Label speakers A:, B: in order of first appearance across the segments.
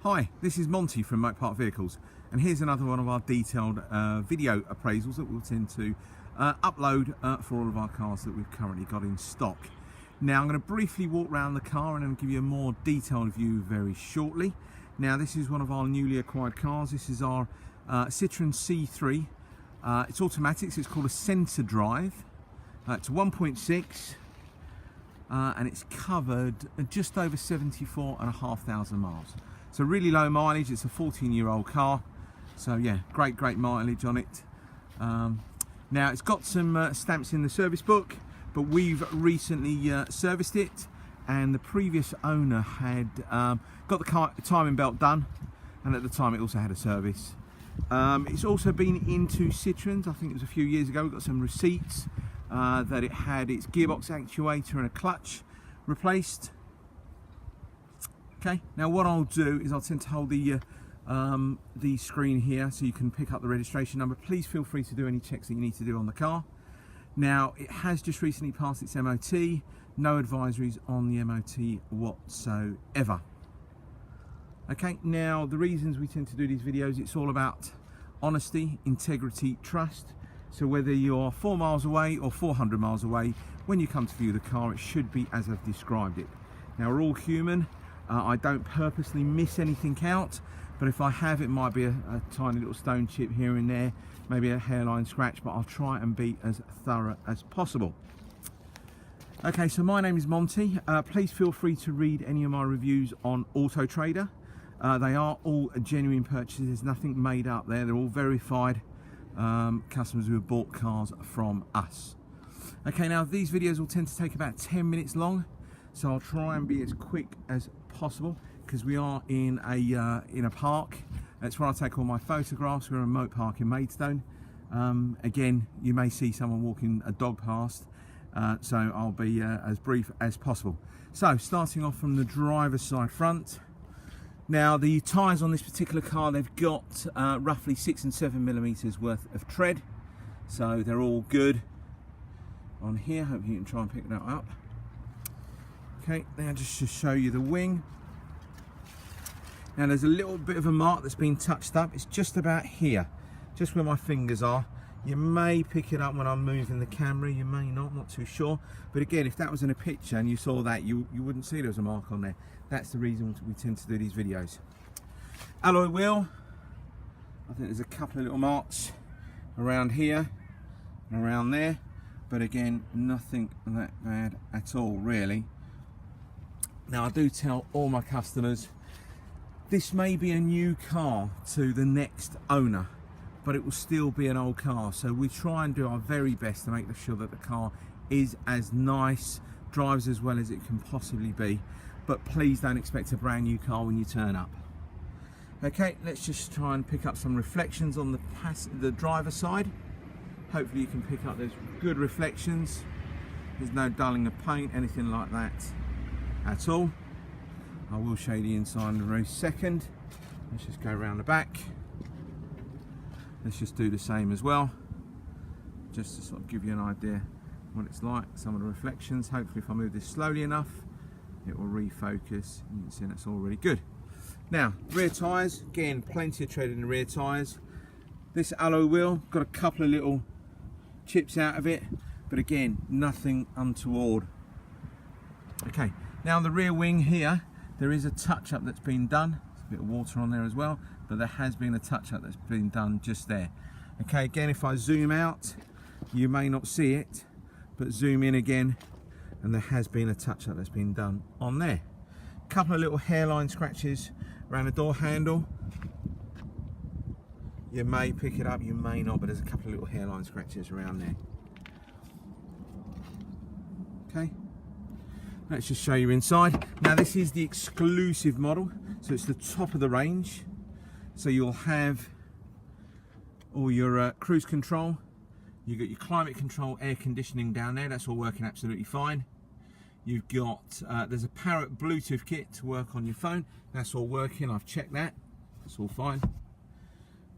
A: Hi, this is Monty from Motor Park Vehicles, and here's another one of our detailed video appraisals that we'll tend to upload for all of our cars that we've currently got in stock. Now I'm going to briefly walk around the car and then give you a more detailed view very shortly. Now this is one of our newly acquired cars. This is our Citroen C3. It's automatic, so it's called a centre drive. It's 1.6 and it's covered just over 74,500 miles. So really low mileage. It's a 14-year-old car, so yeah, great mileage on it. Now it's got some stamps in the service book, but we've recently serviced it, and the previous owner had got the timing belt done, and at the time it also had a service. It's also been into Citroens. I think it was a few years ago. We've got some receipts that it had its gearbox actuator and a clutch replaced. Okay, now what I'll do is I'll tend to hold the screen here so you can pick up the registration number. Please feel free to do any checks that you need to do on the car. Now it has just recently passed its MOT. No advisories on the MOT whatsoever. Okay, now the reasons we tend to do these videos, it's all about honesty, integrity, trust. So whether you're 4 miles away or 400 miles away, when you come to view the car, it should be as I've described it. Now we're all human. I don't purposely miss anything out, but if I have, it might be a tiny little stone chip here and there, maybe a hairline scratch, but I'll try and be as thorough as possible. Okay, so my name is Monty. Please feel free to read any of my reviews on Auto Trader. They are all genuine purchases. There's nothing made up there. They're all verified customers who have bought cars from us. Okay, now these videos will tend to take about 10 minutes long, so I'll try and be as quick as possible because we are in a park. That's where I take all my photographs. We're in a motor park in Maidstone. Again, you may see someone walking a dog past, so I'll be as brief as possible. So starting off from the driver's side front. Now the tyres on this particular car, they've got roughly 6 and 7 millimeters worth of tread, so they're all good on here. Hope you can try and pick that up. Okay, now just to show you the wing. Now there's a little bit of a mark that's been touched up. It's just about here, just where my fingers are. You may pick it up when I'm moving the camera, you may not too sure. But again, if that was in a picture and you saw that, you wouldn't see there was a mark on there. That's the reason we tend to do these videos. Alloy wheel, I think there's a couple of little marks around here and around there, but again, nothing that bad at all, really. Now I do tell all my customers, this may be a new car to the next owner, but it will still be an old car. So we try and do our very best to make sure that the car is as nice, drives as well as it can possibly be. But please don't expect a brand new car when you turn up. Okay, let's just try and pick up some reflections on the driver's side. Hopefully you can pick up those good reflections. There's no dulling of paint, anything like that at all. I will show you the inside in a very second. Let's just go around the back. Let's just do the same as well, just to sort of give you an idea what it's like, some of the reflections. Hopefully if I move this slowly enough, it will refocus. You can see that's all really good. Now, rear tyres, again, plenty of tread in the rear tyres. This alloy wheel, got a couple of little chips out of it, but again, nothing untoward. Okay, now the rear wing here, there is a touch-up that's been done. There's a bit of water on there as well, but there has been a touch-up that's been done just there. Okay, again, if I zoom out, you may not see it, but zoom in again, and there has been a touch-up that's been done on there. A couple of little hairline scratches around the door handle. You may pick it up, you may not, but there's a couple of little hairline scratches around there. Okay. Let's just show you inside. Now this is the exclusive model, so it's the top of the range. So you'll have all your cruise control, you've got your climate control, air conditioning down there, that's all working absolutely fine. You've got, there's a Parrot Bluetooth kit to work on your phone, that's all working, I've checked that, that's all fine.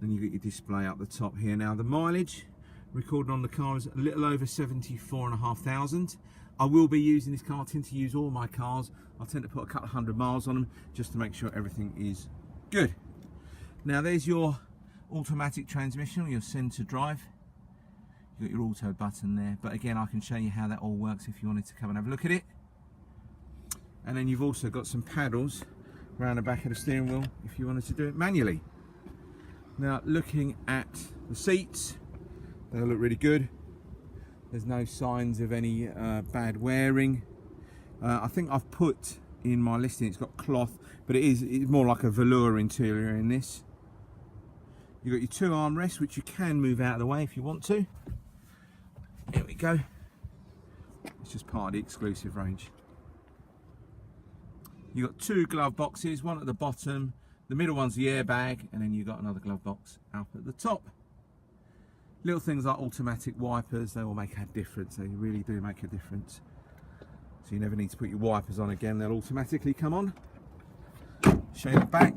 A: Then you've got your display up the top here. Now the mileage recorded on the car is a little over 74,500. I will be using this car. I tend to use all my cars. I tend to put a couple of 100 miles on them just to make sure everything is Good. Now there's your automatic transmission, or your centre drive. You've got your auto button there, but again I can show you how that all works if you wanted to come and have a look at it. And then you've also got some paddles around the back of the steering wheel if you wanted to do it manually. Now looking at the seats, they look really good. There's no signs of any bad wearing. I think I've put in my listing it's got cloth, but it's more like a velour interior in this. You've got your two armrests which you can move out of the way if you want to. There we go. It's just part of the exclusive range. You've got two glove boxes, one at the bottom, the middle one's the airbag, and then you've got another glove box up at the top. Little things like automatic wipers, they will make a difference, they really do make a difference. So you never need to put your wipers on again, they'll automatically come on. Show you the back.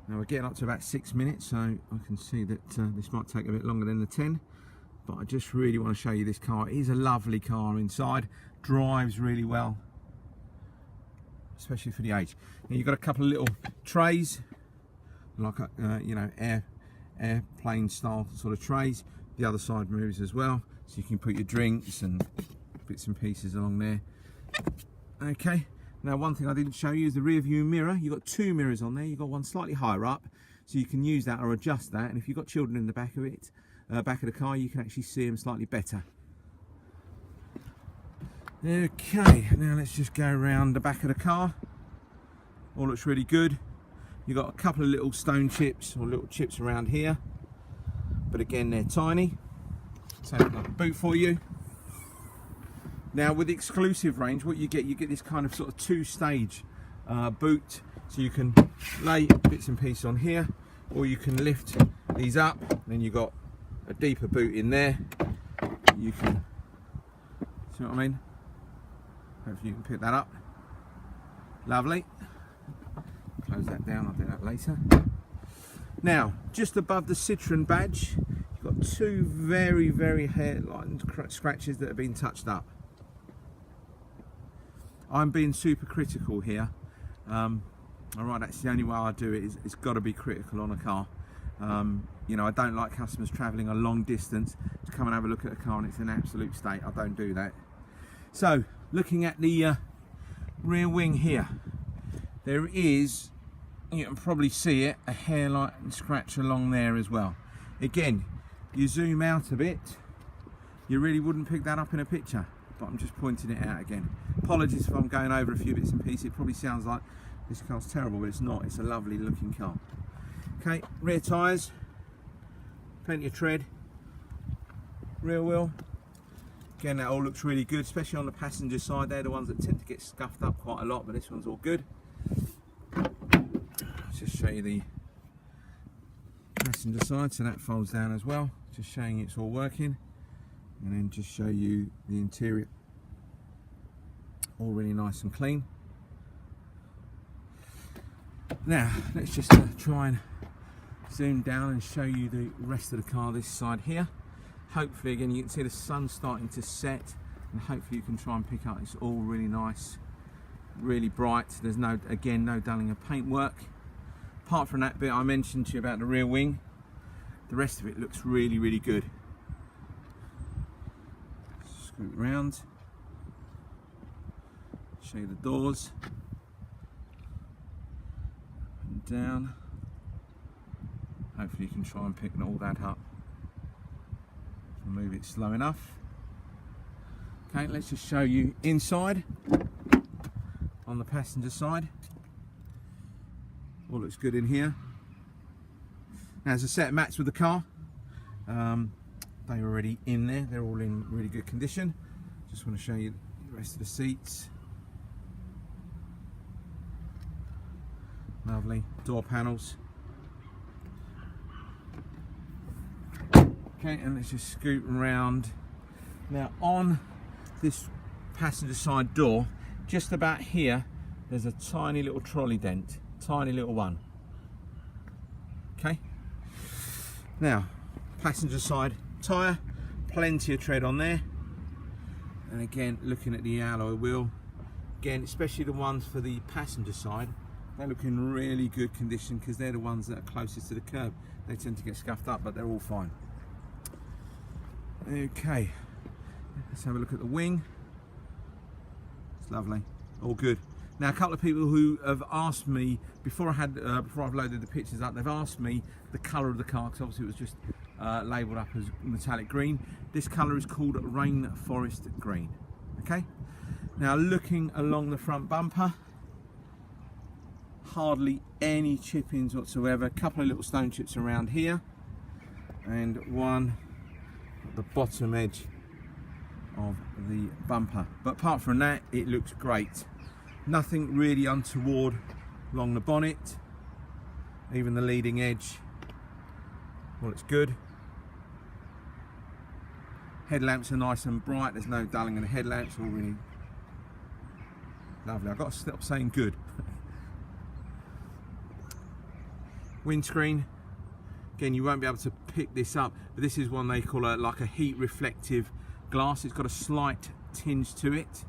A: Now we're getting up to about 6 minutes, so I can see that this might take a bit longer than the 10, but I just really want to show you this car. It is a lovely car inside, drives really well, especially for the age. Now you've got a couple of little trays, like you know, airplane style sort of trays. The other side moves as well, so you can put your drinks and bits and pieces along there. Okay. Now one thing I didn't show you is the rear view mirror. You've got two mirrors on there. You've got one slightly higher up, so you can use that or adjust that. And if you've got children in the back of it, back of the car, you can actually see them slightly better. Okay, now let's just go around the back of the car. All looks really good. You've got a couple of little stone chips or little chips around here, but again they're tiny. So open up the boot for you. Now with the exclusive range, what you get this kind of sort of two-stage boot, so you can lay bits and pieces on here, or you can lift these up. Then you've got a deeper boot in there. You can, see what I mean? Hopefully you can pick that up. Lovely. Close that down, I'll do that later. Now, just above the Citroen badge, you've got two very, very hairline scratches that have been touched up. I'm being super critical here. Alright, that's the only way I do it. It's got to be critical on a car. You know, I don't like customers travelling a long distance to come and have a look at a car and it's in an absolute state. I don't do that. So, looking at the rear wing here, there is, you can probably see it, a hairline scratch along there as well. Again, you zoom out a bit, you really wouldn't pick that up in a picture, but I'm just pointing it out again. Apologies if I'm going over a few bits and pieces. It probably sounds like this car's terrible, but it's not. It's a lovely looking car. Okay, rear tyres, plenty of tread. Rear wheel, again that all looks really good, especially on the passenger side. They're the ones that tend to get scuffed up quite a lot, but this one's all good. Let's just show you the passenger side, so that folds down as well, just showing it's all working. And then just show you the interior, all really nice and clean. Now let's just try and zoom down and show you the rest of the car this side here. Hopefully again you can see the sun starting to set, and hopefully you can try and pick up, it's all really nice, really bright. There's no, again, no dulling of paintwork. Apart from that bit I mentioned to you about the rear wing, the rest of it looks really, really good. Scoot around, show you the doors, and down. Hopefully you can try and pick all that up. I'll move it slow enough. Okay, let's just show you inside on the passenger side. All looks good in here. Now, as a set of mats with the car, they're already in there. They're all in really good condition. Just want to show you the rest of the seats. Lovely door panels. Okay, and let's just scoot around. Now on this passenger side door, just about here, there's a tiny little trolley dent, tiny little one. Okay. Now, passenger side tyre, plenty of tread on there. And again, looking at the alloy wheel, again, especially the ones for the passenger side, they look in really good condition because they're the ones that are closest to the curb. They tend to get scuffed up, but they're all fine. Okay, let's have a look at the wing. It's lovely, all good. Now, a couple of people who have asked me before I've loaded the pictures up, they've asked me the colour of the car, because obviously it was just labelled up as metallic green. This colour is called rainforest green. Okay. Now, looking along the front bumper, hardly any chippings whatsoever. A couple of little stone chips around here, and one at the bottom edge of the bumper. But apart from that, it looks great. Nothing really untoward along the bonnet. Even the leading edge, well, it's good. Headlamps are nice and bright. There's no dulling in the headlamps. All really lovely. I've got to stop saying good. Windscreen. Again, you won't be able to pick this up, but this is one they call like a heat reflective glass. It's got a slight tinge to it.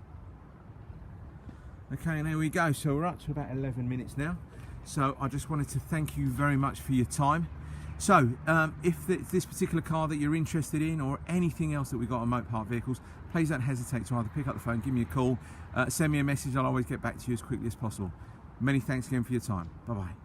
A: Okay, and there we go. So we're up to about 11 minutes now. So I just wanted to thank you very much for your time. So if this particular car that you're interested in, or anything else that we've got on Mopar vehicles, please don't hesitate to either pick up the phone, give me a call, send me a message. I'll always get back to you as quickly as possible. Many thanks again for your time. Bye bye.